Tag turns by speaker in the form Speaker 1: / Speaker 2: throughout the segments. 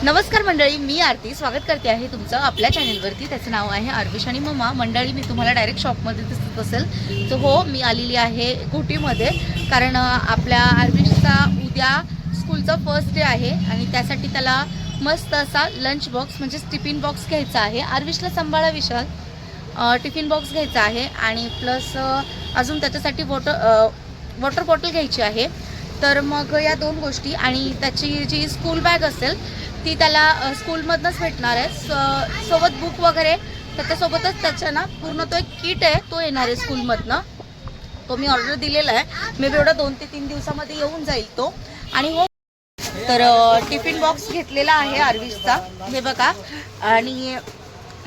Speaker 1: नमस्कार मंडळी, मी आरती स्वागत करते आहे तुमचं आपल्या चॅनलवरती. त्याचं नाव आहे आरविश आणि मम्मा. मंडळी, मी तुम्हाला डायरेक्ट शॉपमध्ये दिसत असेल तर हो, मी आलेली आहे घोटीमध्ये. कारण आपल्या आरविशचा उद्या स्कूलचा फर्स्ट डे आहे आणि त्यासाठी त्याला मस्त असा लंच बॉक्स म्हणजे टिफिन बॉक्स घ्यायचा आहे. आरविशला सांभाळा विशाल, टिफिन बॉक्स घ्यायचा आहे आणि प्लस अजून त्याच्यासाठी वॉटर बॉटल घ्यायची आहे. तर मग या दोन गोष्टी आणि त्याची जी स्कूल बॅग असेल ती त्याला स्कूलमधनंच भेटणार आहे. सोबत बुक वगैरे त्याच्यासोबतच त्याच्या ना पूर्ण तो एक किट आहे तो येणार आहे स्कूलमधनं. तो मी ऑर्डर दिलेला आहे. मे बी एवढा 2 ते 3 दिवसामध्ये येऊन जाईल तो. आणि हो, तर टिफिन बॉक्स घेतलेला आहे आरविशचा, हे बघा. आणि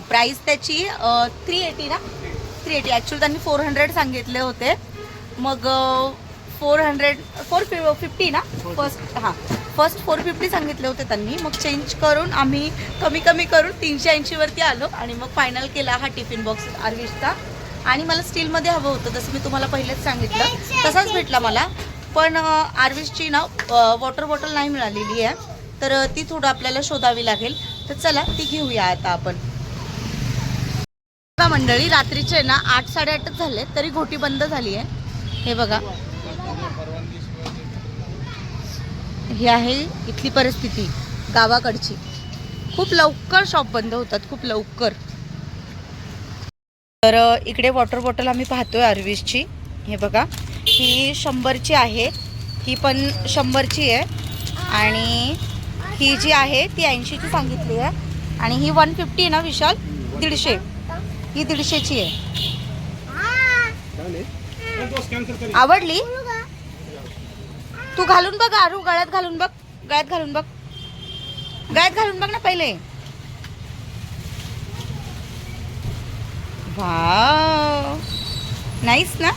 Speaker 1: प्राईस त्याची 380 ना, 380. ॲक्च्युली त्यांनी 400 सांगितले होते. मग 450 ना, फर्स्ट 450 सांगितले होते त्यांनी. मग चेंज करून आम्ही कमी करून 380 वरती आलो आणि मग फायनल केला हा टिफिन बॉक्स आरविशचा. आणि मला स्टीलमध्ये हवं होतं, जसं मी तुम्हाला पहिलेच सांगितलं तसाच भेटला मला. पण आरविशची ना वॉटर बॉटल नाही मिळालेली आहे, तर ती थोडं आपल्याला शोधावी लागेल. तर चला ती घेऊया आता आपण. मंडळी, रात्रीचे ना 8-8:30 झाले तरी घोटी बंद झाली आहे. हे बघा, ही आहे इथली परिस्थिती गावाकडची. खूप लवकर शॉप बंद होतात, खूप लवकर. तर इकडे वॉटर बॉटल आम्ही पाहतोय आरविशची. हे बघा, ही 100ची आहे, ही पण 100ची आहे. आणि ही जी आहे ती 80ची सांगितली आहे. आणि ही 150 आहे ना विशाल, 150. ही 150ची आहे. आवडली? तू घालून बघ आरू, गळ्यात घालून बघ, गळ्यात घालून बघ, गळ्यात घालून बघ ना पहिले. वाव, नाईस ना.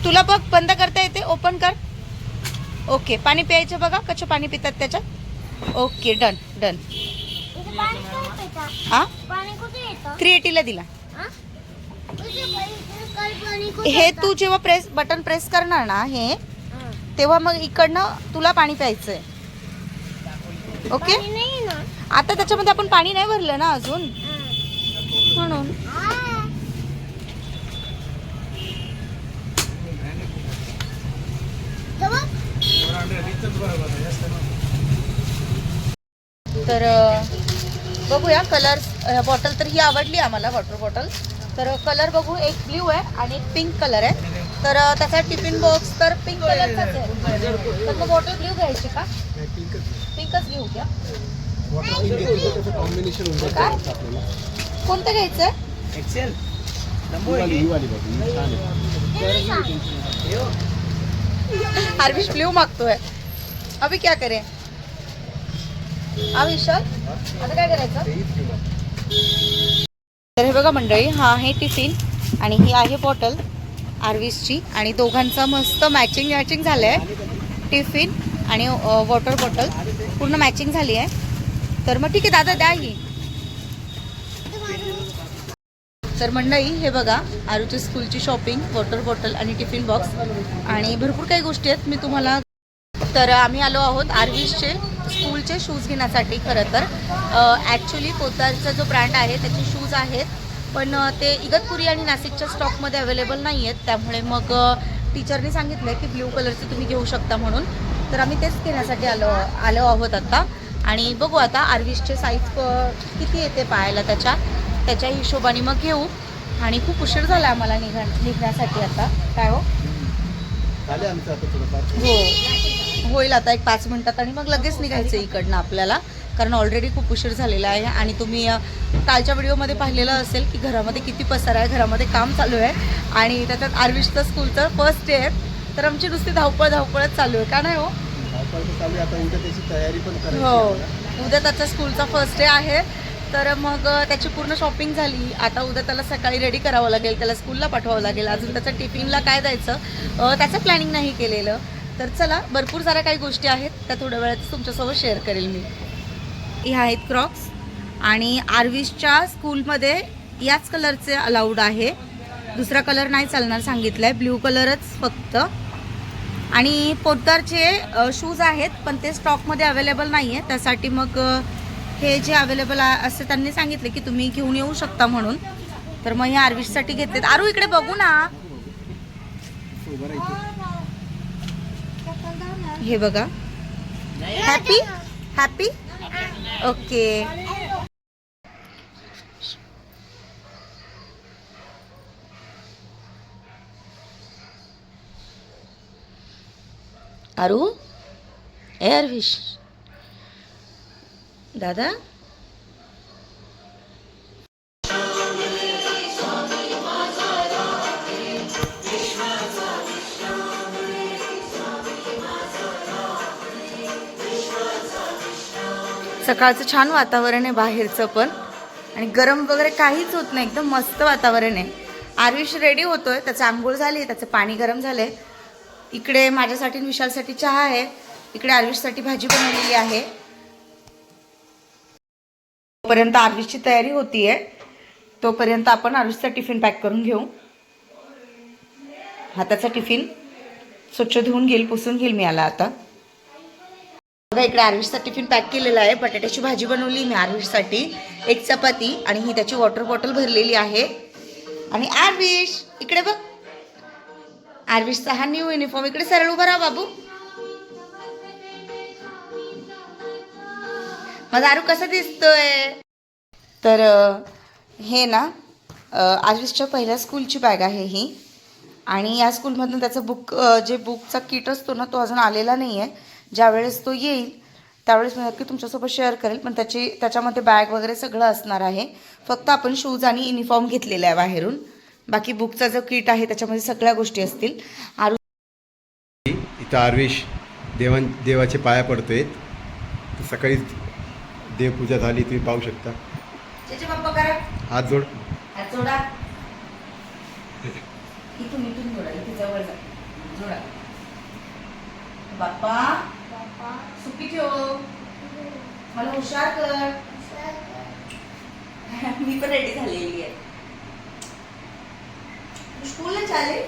Speaker 1: तुला बघ बंद करता येते, ओपन कर. ओके, पाणी प्यायचं बघा कसं पाणी पितात त्याच्यात. Okay, done done. हा, 380ला दिला. हे तू जेव्हा बटन प्रेस करणार ना हे, तेव्हा मग इकडनं तुला पाणी प्यायचंय. ओके, आता त्याच्यामध्ये आपण पाणी नाही भरलं ना अजून, म्हणून. तर बघूया कलर. बॉटल तर ही आवडली आम्हाला, वॉटर बॉटल. तर कलर बघू, एक ब्ल्यू आहे आणि एक पिंक कलर आहे. तर त्याचा टिफिन बॉक्स तर पिंक कलरचाच आहे. तर मग बॉटल ब्ल्यू घ्यायची का? पिंकच घेऊ क्या? काय कोणतं घ्यायचं? एक्सेल. आरविश ब्ल्यू मागतोय. अभी क्या करें? विशाल आता काय करायचं? तर हे बघा मंडळी, हा आहे टिफिन आणि ही आहे बॉटल आरविशची. आणि दोघांचा मस्त मॅचिंग झालं आहे. टिफिन आणि वॉटर बॉटल पूर्ण मॅचिंग झाली आहे. तर मग ठीक आहे दादा, द्या ही. तर मंडळी, हे बघा आरूच्या स्कूलची शॉपिंग, वॉटर बॉटल आणि टिफिन बॉक्स आणि भरपूर काही गोष्टी आहेत मी तुम्हाला. तर आम्ही आलो आहोत आरविशचे स्कूलचे शूज घेण्यासाठी. खरं तर ॲक्च्युली पोतारचा जो ब्रँड आहे त्याचे शूज आहेत, पण ते इगतपुरी आणि नाशिकच्या स्टॉकमध्ये अवेलेबल नाही आहेत. त्यामुळे मग टीचरनी सांगितलं की ब्ल्यू कलरचे तुम्ही घेऊ शकता म्हणून. तर आम्ही तेच घेण्यासाठी आलो आहोत आत्ता. आणि बघू आता आरविशचे साईज किती येते पाहायला, त्याच्या हिशोबाने मग घेऊ. आणि खूप उशीर झाला आम्हाला निघण्यासाठी आता. काय हो, होईल आता एक 5 मिनिटात आणि मग लगेच निघायचं इकडनं आपल्याला. कारण ऑलरेडी खूप उशीर झालेला आहे. आणि तुम्ही कालच्या व्हिडिओमध्ये पाहिलेलं असेल की घरामध्ये किती पसारा आहे, घरामध्ये काम चालू आहे. आणि त्याच्यात आरविशचं स्कूलचं फर्स्ट डे आहे, तर आमची नुसती धावपळच चालू आहे. का नाही हो? हो, उद्या त्याचा स्कूलचा फर्स्ट डे आहे. तर मग त्याची पूर्ण शॉपिंग झाली. आता उद्या त्याला सकाळी रेडी करावं लागेल, त्याला स्कूलला पाठवावं लागेल. अजून त्याच्या टिफिनला काय द्यायचं त्याचं प्लॅनिंग नाही केलेलं. तर चला, भरपूर साऱ्या काही गोष्टी आहेत त्या थोड्या वेळात तुमच्यासोबत शेअर करेल मी. ह्या आहेत क्रॉक्स आणि आरविशच्या स्कूलमध्ये याच कलरचे अलाउड आहे, दुसरा कलर नाही चालणार सांगितलं आहे, ब्ल्यू कलरच फक्त. आणि पोद्दारचे शूज आहेत पण ते स्टॉकमध्ये अवेलेबल नाही आहे. त्यासाठी मग हे जे अवेलेबल असते त्यांनी सांगितले की तुम्ही घेऊन येऊ शकता म्हणून. तर मग हे आरवीसाठी घेतलेत. आरू इकडे बघू ना. हे बघा. Happy happy okay. आरू ए अरविश दादा सकाळचं छान वातावरण आहे बाहेरचं पण आणि गरम वगैरे काहीच होत नाही. एकदम मस्त वातावरण आहे. आरविश रेडी होतोय. त्याचं आंघोळ झाली. त्याचं पाणी गरम झालंय. इकडे माझ्यासाठी विशालसाठी चहा आहे. इकडे आरविशसाठी भाजी बनवलेली आहे. तोपर्यंत आरविशची तयारी होतीये. तोपर्यंत आपण आरविशचा टिफिन पॅक करून घेऊ. हाताचा टिफिन स्वच्छ धुवून घेईल, पुसून घेईल मी याला आता. बघा इकडे आरविशचा टिफिन पॅक केलेला आहे. बटाट्याची भाजी बनवली मी आरविशसाठी. एक चपाती आणि ही त्याची वॉटर बॉटल भरलेली आहे. आणि आरविश इकडे बघ. आरविशचा हा न्यू युनिफॉर्म. इकडे सरळ उभा राहा बाबू. माझा आरू कसा दिसतोय. तर हे ना आरविशच्या पहिल्या स्कूलची बॅग आहे ही. आणि या स्कूलमधून त्याचं जे बुकचा किट असतो ना तो अजून आलेला नाही आहे. ज्यावेळेस तो येईल त्यावेळेस मी नक्की तुमच्यासोबत शेअर करेल. पण त्याच्यामध्ये बॅग वगैरे सगळं असणार आहे. फक्त आपण शूज आणि युनिफॉर्म घेतलेला आहे बाहेरून. बाकी बुकचा जो किट आहे त्याच्यामध्ये सगळ्या गोष्टी असतील.
Speaker 2: इथं आरविश देवाचे पाया पडतोय. सकाळी देवपूजा झाली तुम्ही पाहू शकता. हात जोड.
Speaker 1: हात जोडा. इथून जोडा. इथे जवळ जोडा. बाप्पा सुखी ठेव. मला हुशार कर. मी पण रेडी झालेली आहे. स्कूलला चालेल.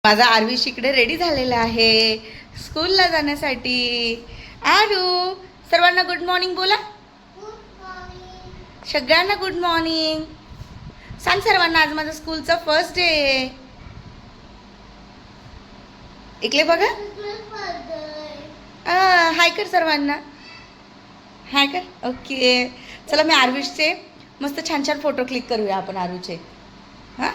Speaker 1: माझा आरविश इकडे रेडी झालेला आहे स्कूलला जाण्यासाठी. आरू सर्वांना गुड मॉर्निंग बोला. सगळ्यांना गुड मॉर्निंग सांग सर्वांना. आज माझा स्कूलचा फर्स्ट डे आहे. इकडे बघा. हाय कर सर्वांना. हाय कर. ओके चला मी आरविशचे मस्त छान छान फोटो क्लिक करूया आपण आरूचे. हां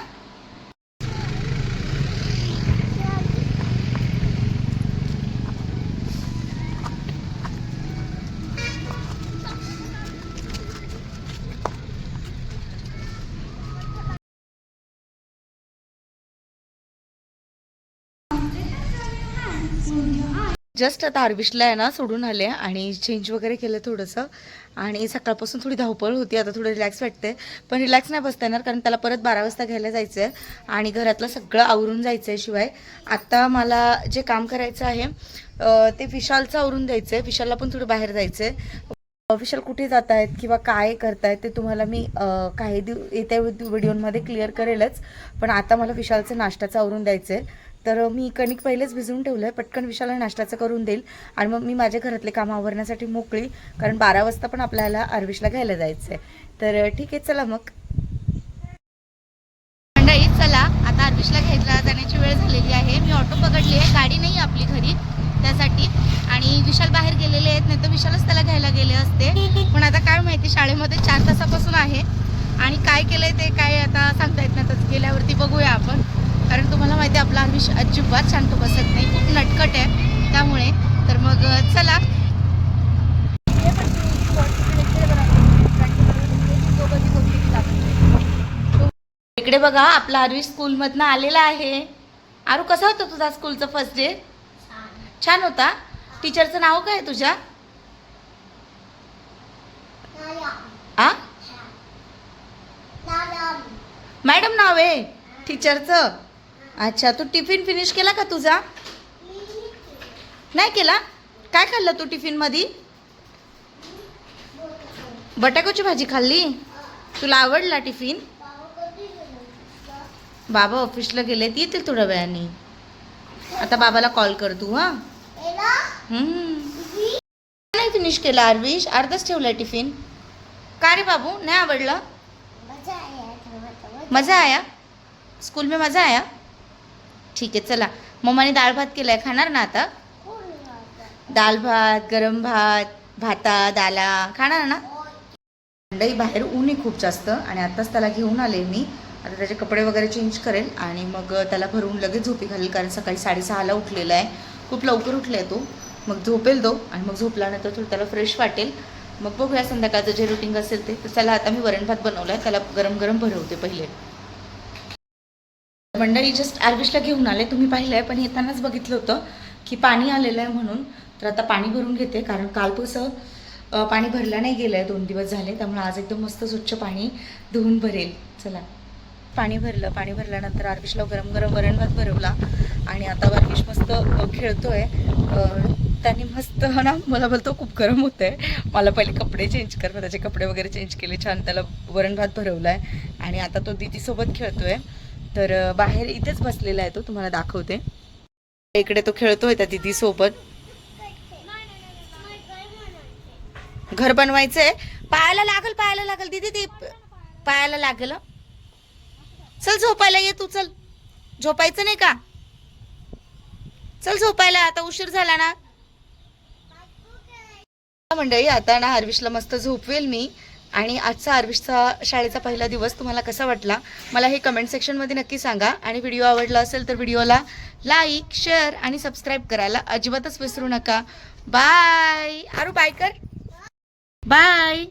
Speaker 1: जस्ट आता आरविशला आहे ना सोडून आले आणि चेंज वगैरे केलं थोडंसं. आणि सकाळपासून थोडी धावपळ होती. आता थोडं रिलॅक्स वाटते. पण रिलॅक्स नाही बसता येणार कारण त्याला परत 12 वाजता घ्यायला जायचं आहे आणि घरातलं सगळं आवरून जायचं आहे. शिवाय आता मला जे काम करायचं आहे ते विशालचं आवरून द्यायचं आहे. विशालला पण थोडं बाहेर जायचं आहे. विशाल कुठे जात आहेत किंवा काय करतायत ते तुम्हाला मी काही येत्या व्हिडिओमध्ये क्लिअर करेलच. पण आता मला विशालचं नाश्त्याचं आवरून द्यायचं आहे. तर मी कणिक पहिलेच भिजवून ठेवलं आहे. पटकन विशालला नाश्त्याचं करून देईल आणि मग मी माझ्या घरातले काम आवरण्यासाठी मोकळी. कारण 12 वाजता पण आपल्याला आरविशला घ्यायला जायचं आहे. तर ठीक आहे चला मग मंडळी. चला आता आरविशला घ्यायला जाण्याची वेळ झालेली आहे. मी ऑटो पकडली आहे. गाडी नाही आपली घरी त्यासाठी. आणि विशाल बाहेर गेलेले आहेत. नाही तर विशालच त्याला घ्यायला गेले असते. पण आता काय माहिती शाळेमध्ये 4 तासापासून आहे आणि काय केलंय ते काय आता सांगता येत नाही. तर गेल्यावरती बघूया आपण. कारण तुम्हाला माहिती आहे आपला आरविश अजिबात शांत बसत नाही. खूप नटकट आहे त्यामुळे. तर मग चला. इकडे बघा आपला आरविश स्कूलमधनं आलेला आहे. आरू कसा होता तुझा स्कूलचा फर्स्ट डे. छान होता. टीचरचं नाव काय आहे तुझ्या. मॅडम नाव आहे टीचरचं. अच्छा तू टिफिन फिनिश केला का तुझा. नाही केला. काय खाल्लं तू टिफिनमध्ये. बटाट्याची भाजी खाल्ली. तुला आवडला टिफिन. बाबा ऑफिसला गेलेत, येतील थोड्या वेळाने. आता बाबाला कॉल कर तू. हा नाही फिनिश केला आरविश, अर्धाच ठेवलाय टिफिन. का रे बाबू, नाही आवडलं? मजा आया स्कूल में, मजा आया. ठीक आहे चला, मम्माने डाळ भात केलाय, खाणार ना आता? डाळ भात, गरम भात, भाता दाला खाणार ना? मंडई बाहेर ऊन आहे खूप जास्त आणि आत्ताच त्याला घेऊन आले मी. आता त्याचे कपडे वगैरे चेंज करेल आणि मग त्याला भरवून लगेच झोपी घालेल, कारण सकाळी 6:30ला उठलेला आहे. खूप लवकर उठले आहे तो. मग झोपेल तो आणि मग झोपल्यानंतर थोडं त्याला फ्रेश वाटेल. मग बघूया संध्याकाळचं जे रुटीन असेल ते. तर चला आता मी वरण भात बनवला आहे, त्याला गरम गरम भरवते पहिले. मंडळी जस्ट आरविशला घेऊन आले, तुम्ही पाहिलं आहे, पण येतानाच बघितलं होतं की पाणी आलेलं आहे म्हणून. तर आता पाणी भरून घेते, कारण कालपासून पाणी भरलं नाही गेलं आहे, 2 दिवस झाले. त्यामुळे आज एकदम मस्त स्वच्छ पाणी धुवून भरेल. चला पाणी भरलं. पाणी भरल्यानंतर आरविशला गरम गरम वरण भात भरवला आणि आता आरविश मस्त खेळतोय. त्याने मस्त ना मला बोलतो खूप गरम होतं आहे, मला पहिले कपडे चेंज कर. मग त्याचे कपडे वगैरे चेंज केले, छान त्याला वरण भात भरवला आहे आणि आता तो दीदीसोबत खेळतोय. तर बाहेर इथेच बसलेला आहे तो, तुम्हाला दाखवते. इकडे तो खेळतोय त्या दीदीसोबत. घर बनवायचंय, पायाला लागल, पायाला लागल दीदी, ती पायाला लागल. चल झोपायला ये तू, चल. झोपायचं नाही का? चल झोपायला, आता उशीर झाला ना. मंडळी आता ना आरविशला मस्त झोपवेल मी. आणि आजचा आरविशचा शाळेचा पहिला दिवस तुम्हाला कसा वाटला मला हे कमेंट सेक्शनमध्ये नक्की सांगा. आणि व्हिडिओ आवडला असेल तर व्हिडिओला लाईक, शेअर आणि सबस्क्राईब करायला अजिबातच विसरू नका. बाय. आरू बाय कर. बाय.